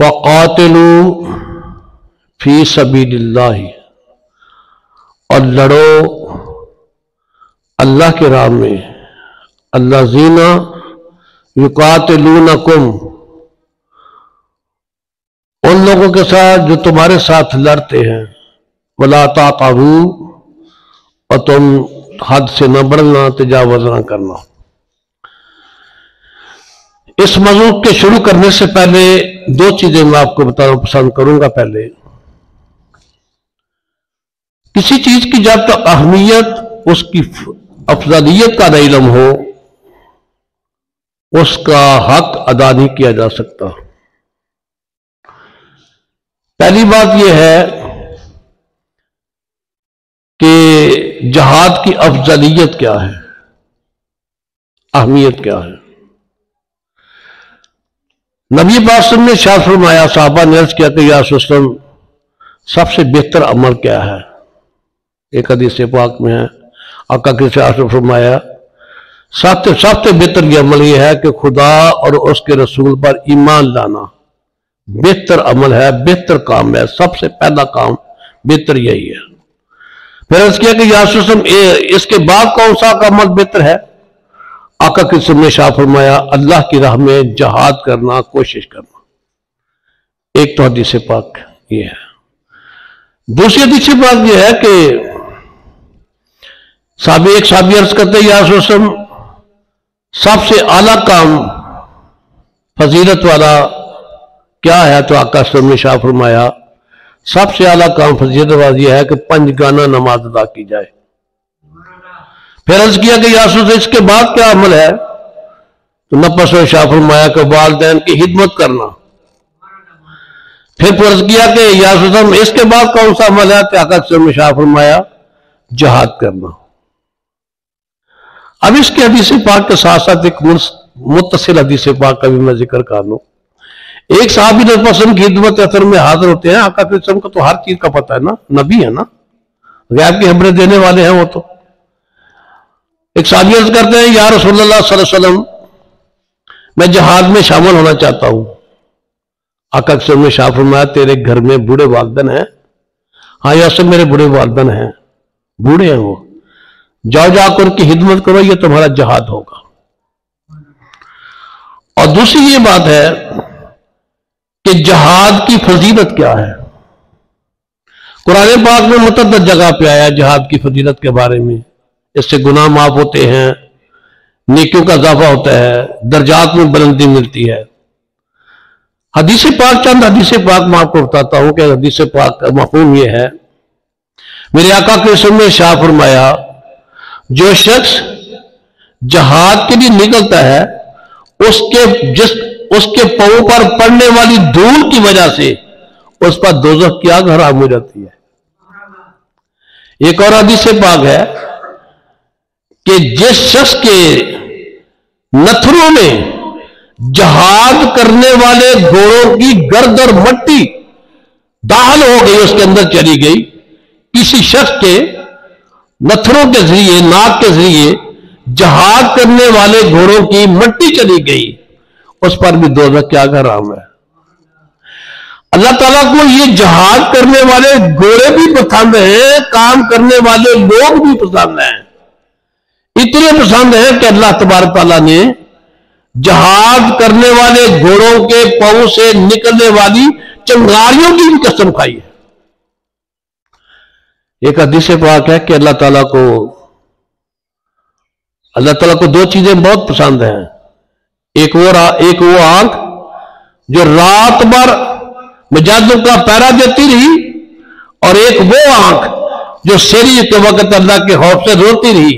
وقاتلو فی سبیل اللہ، اور لڑو اللہ کی راہ میں، الذین یقاتلونکم، ان لوگوں کے ساتھ جو تمہارے ساتھ لڑتے ہیں، ولا تعتدوا، اور تم حد سے نہ بڑھنا، تجاوز نہ کرنا۔ اس موضوع کے شروع کرنے سے پہلے دو چیزیں میں آپ کو بتانا پسند کروں گا۔ پہلے، کسی چیز کی جب تک اہمیت، اس کی افضلیت کا نہ علم ہو، اس کا حق ادا نہیں کیا جا سکتا۔ پہلی بات یہ ہے کہ جہاد کی افضلیت کیا ہے، اہمیت کیا ہے۔ نبی پاک صلی اللہ علیہ وسلم نے ارشاد فرمایا، صحابہ نے عرض کیا کہ یا رسول اللہ، سب سے بہتر عمل کیا ہے؟ ایک حدیث پاک میں ہے، آقا کی ارشاد فرمایا، سب سے بہتر یہ عمل یہ ہے کہ خدا اور اس کے رسول پر ایمان لانا بہتر عمل ہے، بہتر کام ہے، سب سے پہلا کام بہتر یہی ہے۔ پھر عرض کیا کہ یا رسول اللہ، اس کے بعد کون سا عمل بہتر ہے؟ آقا کی ارشاد نے فرمایا، اللہ کی راہ میں جہاد کرنا، کوشش کرنا۔ ایک تو حدیث پاک یہ ہے۔ دوسری حدیث پاک یہ ہے کہ ایک صحابی عرض کرتے ہیں، یا رسول اللہ، سب سے اعلیٰ کام، فضیلت والا کیا ہے؟ تو آقا صلی اللہ علیہ وسلم نے ارشاد فرمایا، سب سے اعلیٰ کام، فضیلت والا یہ ہے کہ 5 گانا نماز ادا کی جائے۔ پھر عرض کیا کہ یا رسول اللہ، اس کے بعد کیا عمل ہے؟ تو نبی نے ارشاد فرمایا کہ والدین کی خدمت کرنا۔ پھر عرض کیا کہ یا رسول اللہ، اس کے بعد کون سا عمل ہے؟ تو آقا صلی اللہ علیہ وسلم نے ارشاد فرمایا، جہاد کرنا۔ اب اس کے حدیث پاک کے ساتھ ساتھ ایک متصل حدیث پاک کا بھی میں ذکر کر لوں۔ ایک صحابی نبی پسند کی خدمت اثر میں حاضر ہوتے ہیں، آقا صلی اللہ علیہ وسلم کو تو ہر چیز کا پتہ ہے نا، نبی ہے نا، غیب کی خبریں دینے والے ہیں وہ تو۔ ایک صحابی عرض کرتے ہیں، یا رسول اللہ صلی اللہ علیہ وسلم، میں جہاد میں شامل ہونا چاہتا ہوں۔ آقا صلی اللہ علیہ وسلم نے ارشاد فرمایا، تیرے گھر میں بوڑھے والدین ہیں؟ ہاں یا سب میرے بوڑھے والدین ہیں، بوڑھے ہیں وہ، جاؤ جا کر کی خدمت کرو، یہ تمہارا جہاد ہوگا۔ اور دوسری یہ بات ہے کہ جہاد کی فضیلت کیا ہے۔ قرآن پاک میں متعدد جگہ پہ آیا جہاد کی فضیلت کے بارے میں، اس سے گناہ معاف ہوتے ہیں، نیکیوں کا اضافہ ہوتا ہے، درجات میں بلندی ملتی ہے۔ حدیث پاک، چند حدیث پاک میں آپ کو بتاتا ہوں کہ حدیث پاک کا مفہوم یہ ہے۔ میرے آقا کے رسول نے ارشاد فرمایا، جو شخص جہاد کے لیے نکلتا ہے، اس کے پاؤں پر پڑنے والی دھول کی وجہ سے اس پر دوزخ کی آگ حرام ہو جاتی ہے۔ ایک اور حدیث پاک ہے کہ جس شخص کے نتھروں میں جہاد کرنے والے گھوڑوں کی گرد اور مٹی داخل ہو گئی، اس کے اندر چلی گئی، کسی شخص کے نتھروں کے ذریعے، ناک کے ذریعے جہاد کرنے والے گھوڑوں کی مٹی چلی گئی، اس پر بھی دوزخ کی آگ حرام ہے۔ اللہ تعالیٰ کو یہ جہاد کرنے والے گھوڑے بھی پسند ہیں، کام کرنے والے لوگ بھی پسند ہیں، اتنے پسند ہیں کہ اللہ تبارک تعالیٰ نے جہاد کرنے والے گھوڑوں کے پاؤں سے نکلنے والی چنگاریوں کی بھی قسم کھائی ہے۔ ایک حدیث پاک ہے کہ اللہ تعالیٰ کو 2 چیزیں بہت پسند ہیں، ایک وہ آنکھ جو رات بھر مجاہدوں کا پہرا دیتی رہی، اور ایک وہ آنکھ جو سحری کے وقت اللہ کے خوف سے روتی رہی۔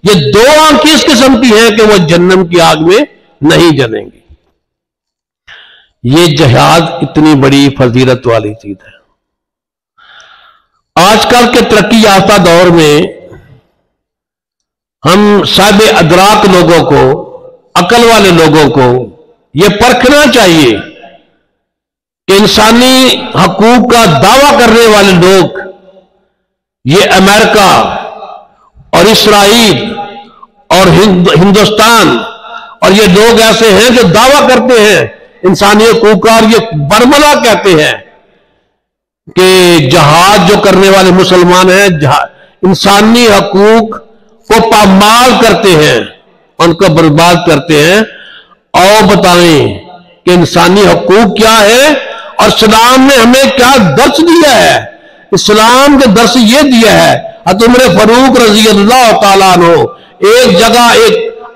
یہ 2 آنکھیں اس قسم کی ہیں کہ وہ جہنم کی آگ میں نہیں جلیں گی۔ یہ جہاد اتنی بڑی فضیلت والی چیز ہے۔ آج کل کے ترقی یافتہ دور میں ہم صاحب ادراک لوگوں کو، عقل والے لوگوں کو یہ پرکھنا چاہیے کہ انسانی حقوق کا دعویٰ کرنے والے لوگ، یہ امریکہ اور اسرائیل اور ہندوستان اور یہ لوگ ایسے ہیں جو دعویٰ کرتے ہیں انسانی حقوق کا، اور یہ برملا کہتے ہیں کہ جہاد جو کرنے والے مسلمان ہیں انسانی حقوق کو پامال کرتے ہیں، ان کو برباد کرتے ہیں۔ اور بتائیں کہ انسانی حقوق کیا ہے اور اسلام نے ہمیں کیا درس دیا ہے۔ اسلام کے درس یہ دیا ہے، حضرت عمر فاروق رضی اللہ تعالیٰ عنہ ایک جگہ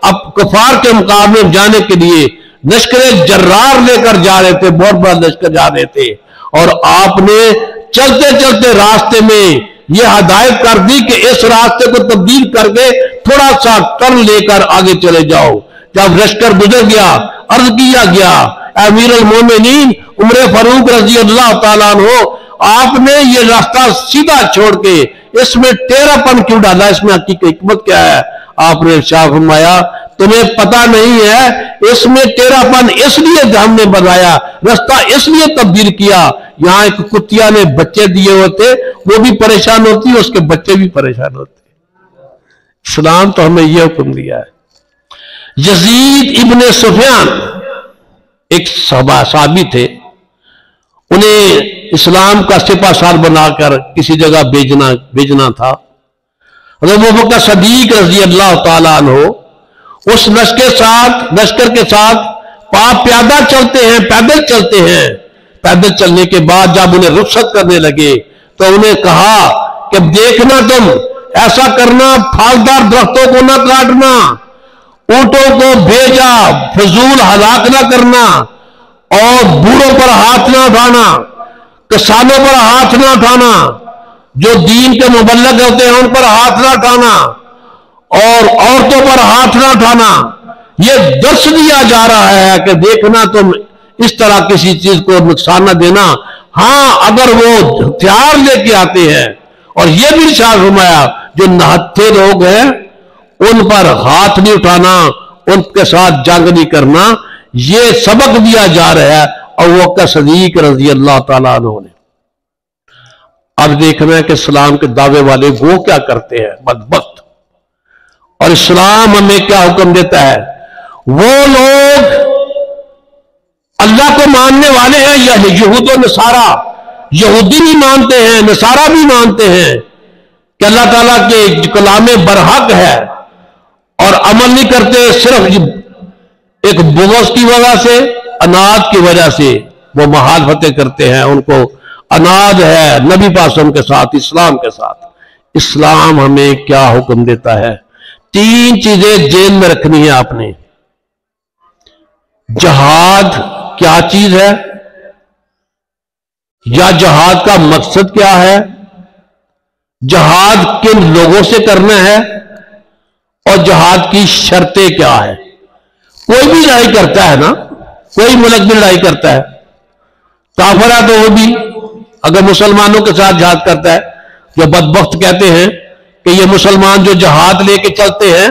اب کفار کے مقابلے میں جانے کے لیے لشکر جرار لے کر جا رہے تھے، بہت بڑا لشکر جا رہے تھے، اور آپ نے چلتے چلتے راستے میں یہ ہدایت کر دی کہ اس راستے کو تبدیل کر کے تھوڑا سا ٹرن لے کر آگے چلے جاؤ۔ جب لشکر گزر گیا، عرض کیا گیا امیر المومنین عمر فاروق رضی اللہ تعالیٰ عنہ، آپ نے یہ راستہ سیدھا چھوڑ کے اس میں ٹیڑھا پن کیوں ڈالا، اس میں حقیقت حکمت کیا ہے؟ آپ نے ارشاد فرمایا تمہیں پتہ نہیں ہے اس میں ٹیڑھا پن اس لیے ہم نے بنایا، راستہ اس لیے تبدیل کیا، یہاں ایک کتیا نے بچے دیے ہوتے، وہ بھی پریشان ہوتی، اس کے بچے بھی پریشان ہوتے۔ اسلام تو ہمیں یہ حکم دیا ہے۔ یزید ابن سفیان ایک صحابی تھے، انہیں اسلام کا سپہ سالار بنا کر کسی جگہ بھیجنا تھا۔ حضرت ابوبکر صدیق رضی اللہ تعالیٰ عنہ اس لشکر کے ساتھ پیادہ چلتے ہیں، پیدل چلتے ہیں۔ پیدل چلنے کے بعد جب انہیں رخصت کرنے لگے تو انہیں کہا کہ دیکھنا تم ایسا کرنا، پھالدار درختوں کو نہ کاٹنا، اونٹوں کو بھیجا فضول ہلاک نہ کرنا، اور بوڑھوں پر ہاتھ نہ اٹھانا، کسانوں پر ہاتھ نہ اٹھانا، جو دین کے مبلغ ہوتے ہیں ان پر ہاتھ نہ اٹھانا، اور عورتوں پر ہاتھ نہ اٹھانا۔ یہ درس دیا جا رہا ہے کہ دیکھنا تم اس طرح کسی چیز کو نقصان نہ دینا۔ ہاں اگر وہ ہتھیار لے کے آتے ہیں، اور یہ بھی ارشاد فرمایا جو نہتھے لوگ ہیں ان پر ہاتھ نہیں اٹھانا، ان کے ساتھ جنگ نہیں کرنا، یہ سبق دیا جا رہا ہے ابوبکر صدیق رضی اللہ تعالیٰ عنہ نے۔ اب دیکھنا ہے کہ اسلام کے دعوے والے وہ کیا کرتے ہیں بدبخت، اور اسلام ہمیں کیا حکم دیتا ہے۔ وہ لوگ اللہ کو ماننے والے ہیں، یا یہود و نصارہ، یہودی بھی مانتے ہیں، نصارہ بھی مانتے ہیں کہ اللہ تعالیٰ کے کلام برحق ہے، اور عمل نہیں کرتے، صرف ایک بغض کی وجہ سے، اناد کی وجہ سے وہ مخالفتیں کرتے ہیں، ان کو اناد ہے نبی پاسم کے ساتھ، اسلام کے ساتھ۔ اسلام ہمیں کیا حکم دیتا ہے؟ 3 چیزیں ذہن میں رکھنی ہے آپ نے۔ جہاد کیا چیز ہے، یا جہاد کا مقصد کیا ہے، جہاد کن لوگوں سے کرنا ہے، اور جہاد کی شرطیں کیا ہے۔ کوئی بھی لڑائی کرتا ہے نا، کوئی ملک بھی لڑائی کرتا ہے، کافر ہے تو وہ بھی اگر مسلمانوں کے ساتھ جہاد کرتا ہے، جو بدبخت کہتے ہیں کہ یہ مسلمان جو جہاد لے کے چلتے ہیں،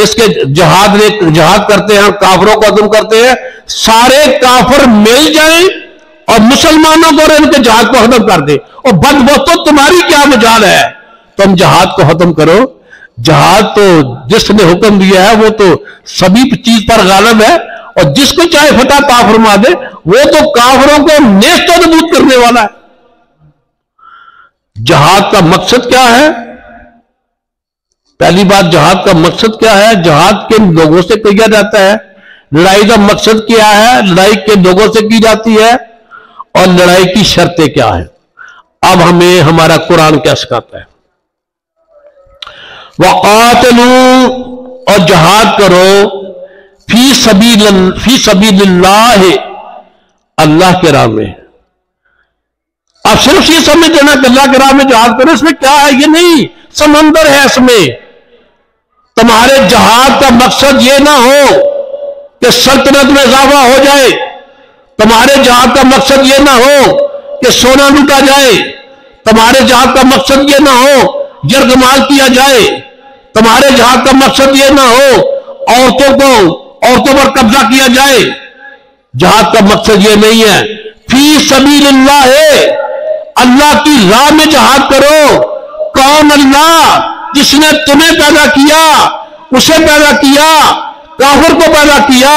اس کے جہاد کرتے ہیں، کافروں کو عدم کرتے ہیں، سارے کافر مل جائیں اور مسلمانوں کو اور ان کے جہاد کو ختم کر دیں، اور بدبختوں تمہاری کیا مجال ہے، تم جہاد کو ختم کرو۔ جہاد تو جس نے حکم دیا ہے وہ تو سبھی چیز پر غالب ہے، اور جس کو چاہے فتح عطا فرما دے، وہ تو کافروں کو نیست و نابود کرنے والا ہے۔ جہاد کا مقصد کیا ہے؟ پہلی بات، جہاد کا مقصد کیا ہے؟ جہاد کن لوگوں سے کیا جاتا ہے؟ لڑائی کا مقصد کیا ہے؟ لڑائی کن لوگوں سے کی جاتی ہے؟ اور لڑائی کی شرطیں کیا ہیں؟ اب ہمیں ہمارا قرآن کیا سکھاتا ہے؟ وَقَاتِلُوا، اور جہاد کرو، فی سبیل اللہ، اللہ کے راہ میں۔ اب صرف یہ سمجھ لینا کہ اللہ کے راہ میں جہاد کرو، اس میں کیا ہے؟ یہ نہیں، سمندر ہے اس میں۔ تمہارے جہاد کا مقصد یہ نہ ہو کہ سلطنت میں اضافہ ہو جائے، تمہارے جہاد کا مقصد یہ نہ ہو کہ سونا لوٹا جائے، تمہارے جہاد کا مقصد یہ نہ ہو یرغمال کیا جائے، تمہارے جہاد کا مقصد یہ نہ ہو عورتوں پر قبضہ کیا جائے۔ جہاد کا مقصد یہ نہیں ہے۔ فی سبیل اللہ ہے، اللہ کی راہ میں جہاد کرو۔ کون؟ اللہ، جس نے تمہیں پیدا کیا، اسے پیدا کیا، کافر کو پیدا کیا،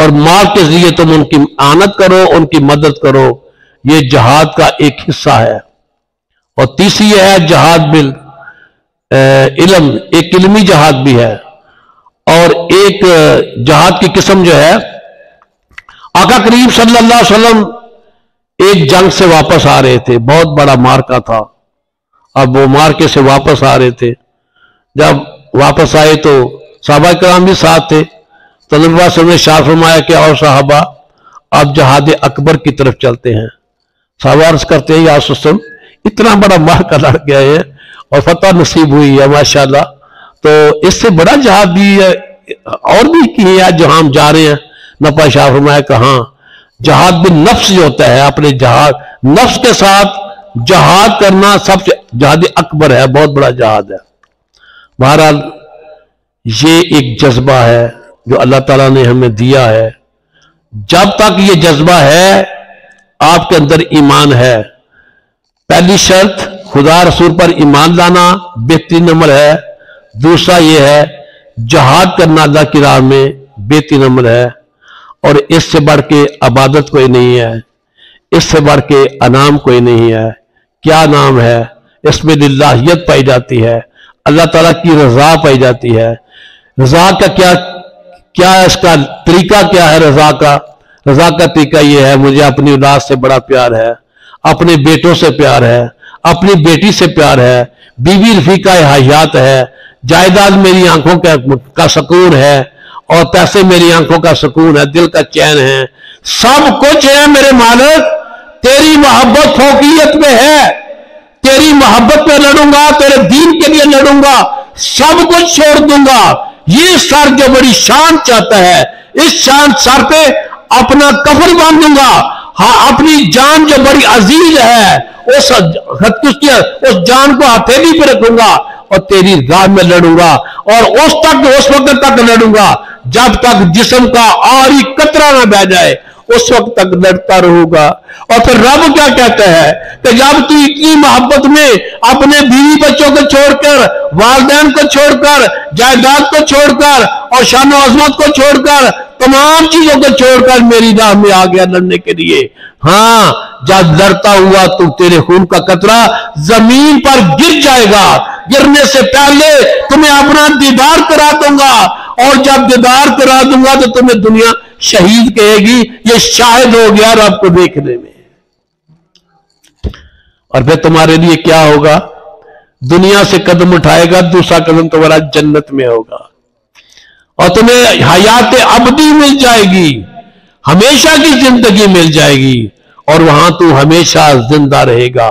اور مال کے ذریعے تم ان کی آنت کرو, ان کی مدد کرو. یہ جہاد کا ایک حصہ ہے. اور تیسری ہے جہاد بال علم, ایک علمی جہاد بھی ہے. اور ایک جہاد کی قسم جو ہے, آقا کریم صلی اللہ علیہ وسلم ایک جنگ سے واپس آ رہے تھے, بہت بڑا مارکا تھا. اب وہ مارکے سے واپس آ رہے تھے. جب واپس آئے تو صحابہ کرام بھی ساتھ تھے. تو نبی صلی اللہ علیہ وسلم نے ارشاد فرمایا کہ اور صحابہ آپ جہاد اکبر کی طرف چلتے ہیں. صحابہ عرض کرتے ہیں یا رسول اللہ اتنا بڑا مارکا لڑ گیا ہے اور فتح نصیب ہوئی ہے ماشاءاللہ, تو اس سے بڑا جہاد بھی اور بھی کی ہے جو ہم جا رہے ہیں. نبی شاہ فرمایا کہ ہاں, جہاد بالنفس جو ہوتا ہے, اپنے جہاد نفس کے ساتھ جہاد کرنا سب سے جہاد اکبر ہے, بہت بڑا جہاد ہے. بہرحال یہ ایک جذبہ ہے جو اللہ تعالیٰ نے ہمیں دیا ہے. جب تک یہ جذبہ ہے آپ کے اندر ایمان ہے. پہلی شرط خدا رسول پر ایمان لانا بہترین عمل ہے. دوسرا یہ ہے جہاد کرنا اللہ کی راہ میں بہترین عمل ہے. اور اس سے بڑھ کے عبادت کوئی نہیں ہے, اس سے بڑھ کے انعام کوئی نہیں ہے. کیا نام ہے؟ اس میں للہیت پائی جاتی ہے, اللہ تعالیٰ کی رضا پائی جاتی ہے. رضا کا کیا اس کا طریقہ کیا ہے؟ رضا کا طریقہ یہ ہے, مجھے اپنی اولاد سے بڑا پیار ہے, اپنے بیٹوں سے پیار ہے, اپنی بیٹی سے پیار ہے, بیوی رفیقہ حیات ہے, جائیداد میری آنکھوں کا سکون ہے, اور پیسے میری آنکھوں کا سکون ہے, دل کا چین ہے, سب کچھ ہے میرے مالک. تیری محبت فوقیت میں ہے, تیری محبت میں لڑوں گا, تیرے دین کے لیے لڑوں گا, سب کچھ چھوڑ دوں گا. یہ سر جو بڑی شان چاہتا ہے, اس شان سر پہ اپنا کفن باندھوں گا. ہاں, اپنی جان جو بڑی عزیز ہے اس جان کو ہتھیلی پہ رکھوں گا اور تیری راہ میں لڑوں گا. اور اس وقت تک لڑوں گا جب تک جسم کا آری قطرہ نہ بہ جائے, اس وقت تک لڑتا رہوں گا. اور پھر رب کیا کہتا ہے کہ جب تو اتنی محبت میں اپنے بیوی بچوں کو چھوڑ کر, والدین کو چھوڑ کر, جائیداد کو چھوڑ کر, اور شان و عظمت کو چھوڑ کر, تمام چیزوں کو چھوڑ کر میری راہ میں آ گیا لڑنے کے لیے. ہاں, جب لڑتا ہوا تو تیرے خون کا قطرہ زمین پر گر جائے گا. گرنے سے پہلے تمہیں اپنا دیدار کرا دوں گا, اور جب دیدار کرا دوں گا تو تمہیں دنیا شہید کہے گی, یہ شاہد ہو گیا رب کو دیکھنے میں. اور پھر تمہارے لیے کیا ہوگا؟ دنیا سے قدم اٹھائے گا, دوسرا قدم تمہارا جنت میں ہوگا, اور تمہیں حیات ابدی مل جائے گی, ہمیشہ کی زندگی مل جائے گی, اور وہاں تو ہمیشہ زندہ رہے گا.